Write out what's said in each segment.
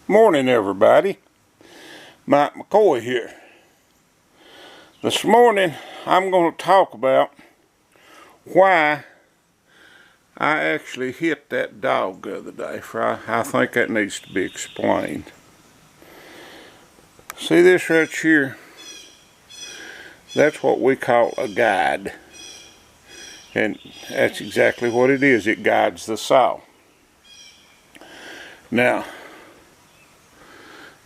Morning, everybody. Mike McCoy here. This morning I'm going to talk about why I actually hit that dog the other day, for I think that needs to be explained. See this right here? That's what we call a guide. And that's exactly what it is. It guides the saw. Now,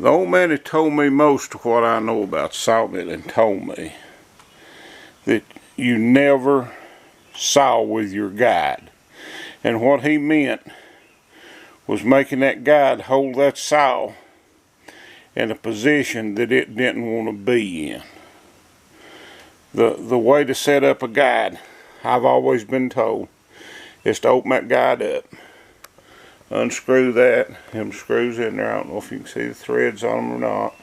the old man that told me most of what I know about sawmilling told me that you never saw with your guide. And what he meant was making that guide hold that saw in a position that it didn't want to be in. The way to set up a guide, I've always been told, is to open that guide up. Unscrew that, them screws in there, I don't know if you can see the threads on them or not,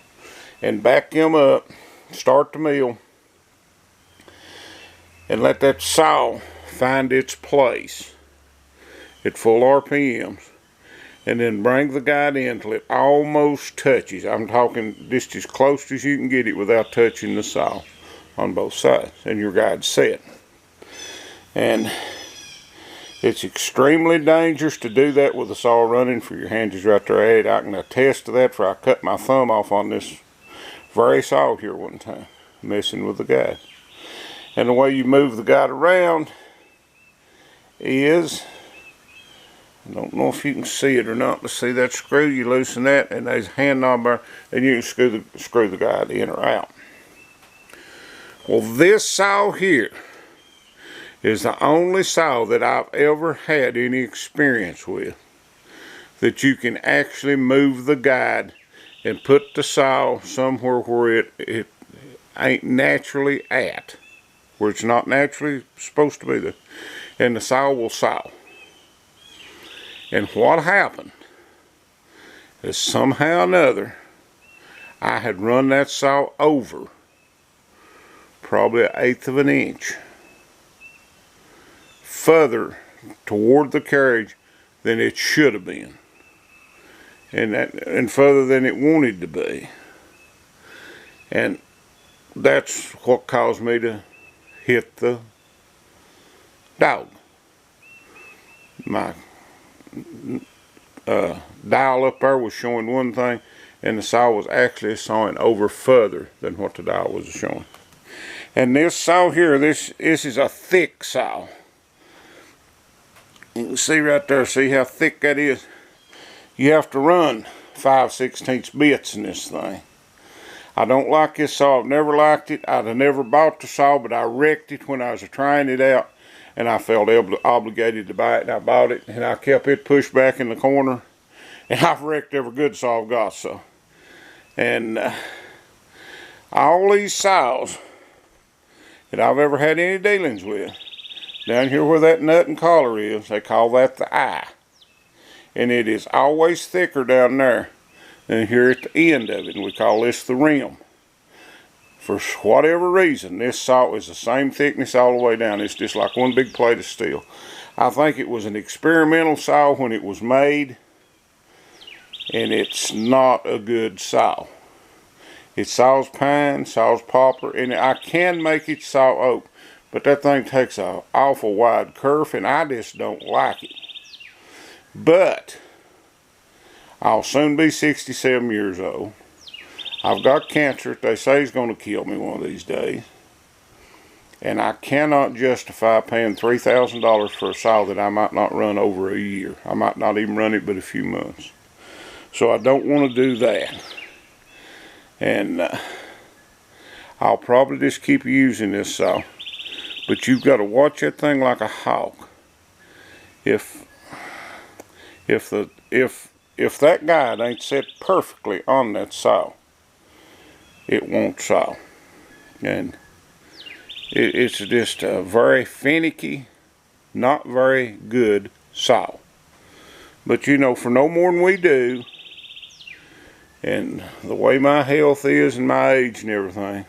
and back them up, start the mill, and let that saw find its place at full RPMs, and then bring the guide in till it almost touches. I'm talking just as close as you can get it without touching the saw on both sides, and your guide's set. And it's extremely dangerous to do that with the saw running, for your hands is right there at it. I can attest to that, for I cut my thumb off on this very saw here one time, messing with the guide. And the way you move the guide around is, I don't know if you can see it or not, but see that screw, you loosen that, and there's a hand knob there, and you can screw the guide in or out. Well, this saw here is the only saw that I've ever had any experience with that you can actually move the guide and put the saw somewhere where it ain't naturally at, where it's not naturally supposed to be there, and the saw will saw. And what happened is somehow or another I had run that saw over probably 1/8 of an inch further toward the carriage than it should have been, and further than it wanted to be. And that's what caused me to hit the dog. My dial up there was showing one thing, and the saw was actually sawing over further than what the dial was showing. And this saw here, this is a thick saw. You can see right there, see how thick that is? You have to run 5/16 bits in this thing. I don't like this saw. I've never liked it. I'd have never bought the saw, but I wrecked it when I was trying it out, and I felt obligated to buy it, and I bought it, and I kept it pushed back in the corner, and I've wrecked every good saw I've got. So, and all these saws that I've ever had any dealings with, down here where that nut and collar is, they call that the eye. And it is always thicker down there than here at the end of it, and we call this the rim. For whatever reason, this saw is the same thickness all the way down. It's just like one big plate of steel. I think it was an experimental saw when it was made, and it's not a good saw. It saws pine, saws poplar, and I can make it saw oak, but that thing takes an awful wide kerf, and I just don't like it. But I'll soon be 67 years old. I've got cancer that they say is going to kill me one of these days. And I cannot justify paying $3,000 for a saw that I might not run over a year. I might not even run it but a few months. So I don't want to do that. And I'll probably just keep using this saw. But you've got to watch that thing like a hawk. If that guide ain't set perfectly on that saw, it won't saw. And it's just a very finicky, not very good saw. But you know, for no more than we do, and the way my health is and my age and everything,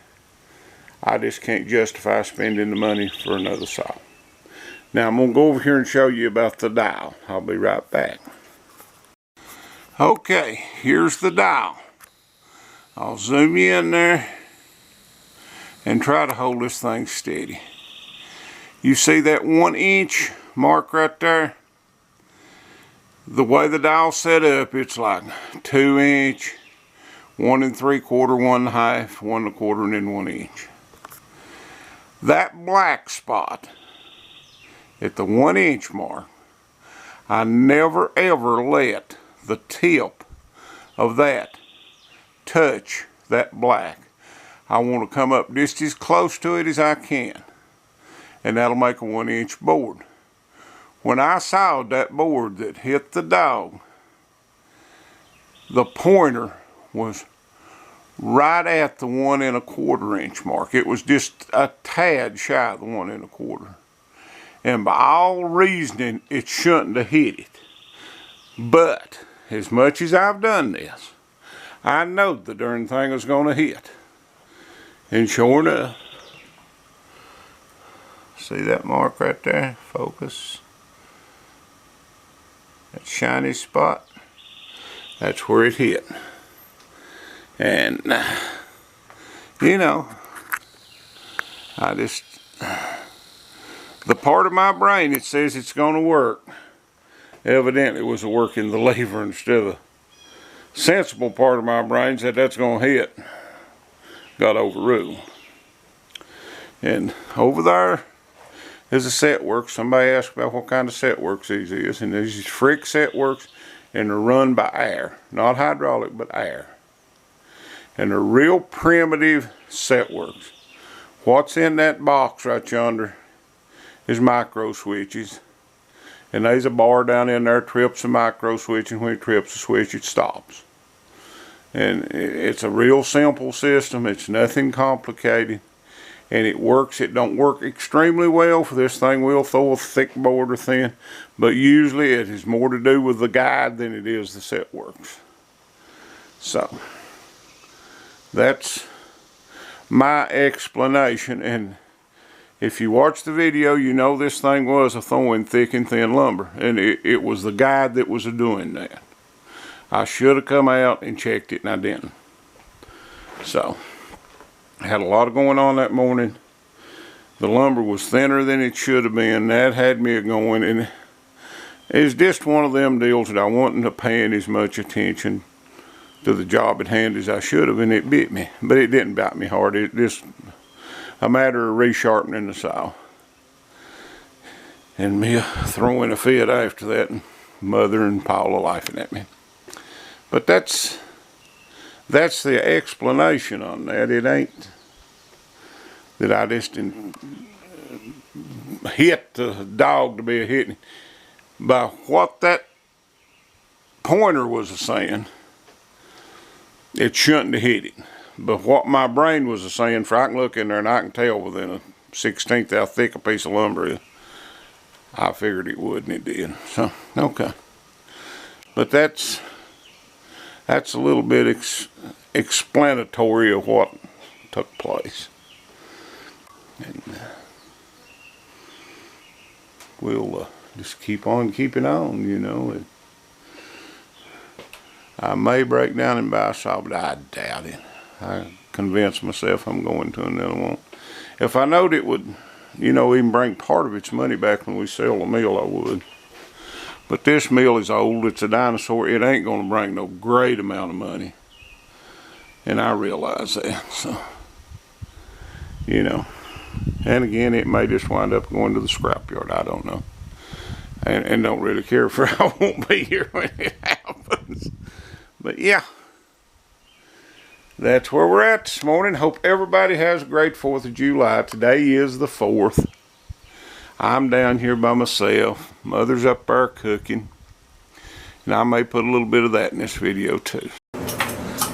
I just can't justify spending the money for another saw. Now I'm going to go over here and show you about the dial. I'll be right back. Okay, here's the dial. I'll zoom you in there and try to hold this thing steady. You see that 1 inch mark right there? The way the dial's set up, it's like 2 inch, 1 3/4, 1 1/2, 1 1/4, and then 1 inch. That black spot at the 1 inch mark, I never ever let the tip of that touch that black. I want to come up just as close to it as I can, and that'll make a 1 inch board. When I sawed that board that hit the dog, the pointer was right at the 1 1/4 inch mark. It was just a tad shy of the 1 1/4. And by all reasoning, it shouldn't have hit it. But as much as I've done this, I know the darn thing was going to hit. And sure enough, see that mark right there? Focus. That shiny spot, that's where it hit. And you know, I just, the part of my brain that says it's going to work evidently was working the lever instead of the sensible part of my brain said that's going to hit. Got overruled. And over there is a Setworks. Somebody asked about what kind of Setworks these is, and these is Frick Setworks, and they're run by air, not hydraulic, but air. And they're real primitive Setworks. What's in that box right yonder is micro switches, and there's a bar down in there trips a micro switch, and when it trips a switch, it stops. And it's a real simple system. It's nothing complicated. And it works. It don't work extremely well for this thing. We'll throw a thick board or thin, but usually it has more to do with the guide than it is the Setworks. So that's my explanation. And if you watch the video, you know this thing was a throwing thick and thin lumber, and it was the guide that was doing that. I should have come out and checked it, and I didn't. So I had a lot going on that morning. The lumber was thinner than it should have been. That had me going, and it's just one of them deals that I wasn't to paying as much attention to the job at hand as I should have, and it bit me. But it didn't bite me hard. It just a matter of resharpening the saw. And me throwing a fit after that, and Mother and Paula laughing at me. But that's the explanation on that. It ain't that I just hit the dog to be a hitting. By what that pointer was saying, it shouldn't have hit it. But what my brain was saying, for I can look in there and I can tell within a 1/16 how thick a piece of lumber is, I figured it would, and it did. So, okay. But that's a little bit explanatory of what took place. And we'll just keep on keeping on, you know. I may break down and buy a saw, but I doubt it. I convinced myself I'm going to, and then I won't. If I knowed it would, you know, even bring part of its money back when we sell the mill, I would. But this mill is old. It's a dinosaur. It ain't going to bring no great amount of money. And I realize that. So, you know. And again, it may just wind up going to the scrapyard. I don't know. And don't really care, for I won't be here when it happens. But yeah. That's where we're at this morning. Hope everybody has a great 4th of July. Today is the 4th. I'm down here by myself. Mother's up there cooking. And I may put a little bit of that in this video too.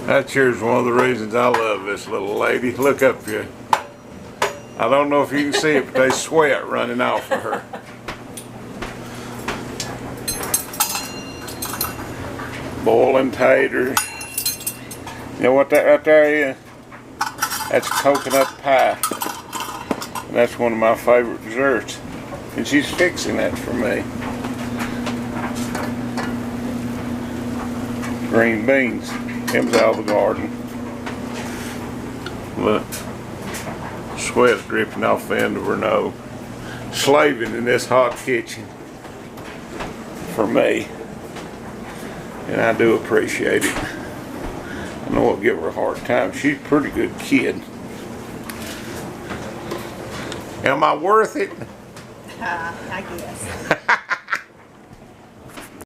That here's one of the reasons I love this little lady. Look up here. I don't know if you can see it, but there's sweat running off of her. Boiling taters. You know what that right there is? That's coconut pie. And that's one of my favorite desserts. And she's fixing that for me. green beans. Them's out of the garden. Look, sweat's dripping off the end of her nose. Slaving in this hot kitchen for me, and I do appreciate it. I know I'll give her a hard time. She's a pretty good kid. Am I worth it? I guess.